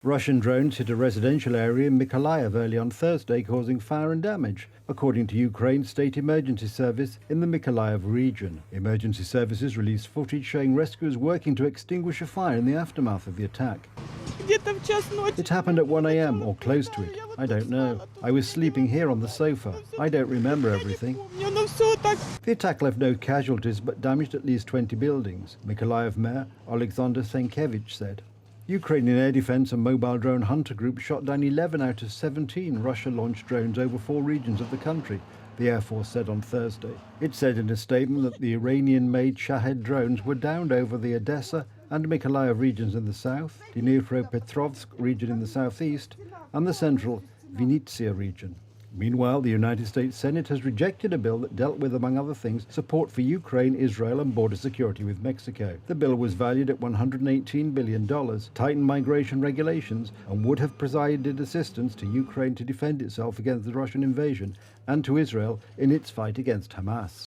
Russian drones hit a residential area in Mykolaiv early on Thursday, causing fire and damage, according to Ukraine's state emergency service in the Mykolaiv region. Emergency services released footage showing rescuers working to extinguish a fire in the aftermath of the attack. It happened at 1 a.m. or close to it. I don't know. I was sleeping here on the sofa. I don't remember everything. The attack left no casualties but damaged at least 20 buildings, Mykolaiv Mayor Alexander Senkevich said. Ukrainian air defense and mobile drone hunter groups shot down 11 out of 17 Russia-launched drones over 4 regions of the country, the Air Force said on Thursday. It said in a statement that the Iranian-made Shahed drones were downed over the Odessa and Mykolaiv regions in the south, the Dnipropetrovsk region in the southeast, and the central Vinnytsia region. Meanwhile, the United States Senate has rejected a bill that dealt with, among other things, support for Ukraine, Israel and border security with Mexico. The bill was valued at $118 billion, tightened migration regulations, and would have provided assistance to Ukraine to defend itself against the Russian invasion and to Israel in its fight against Hamas.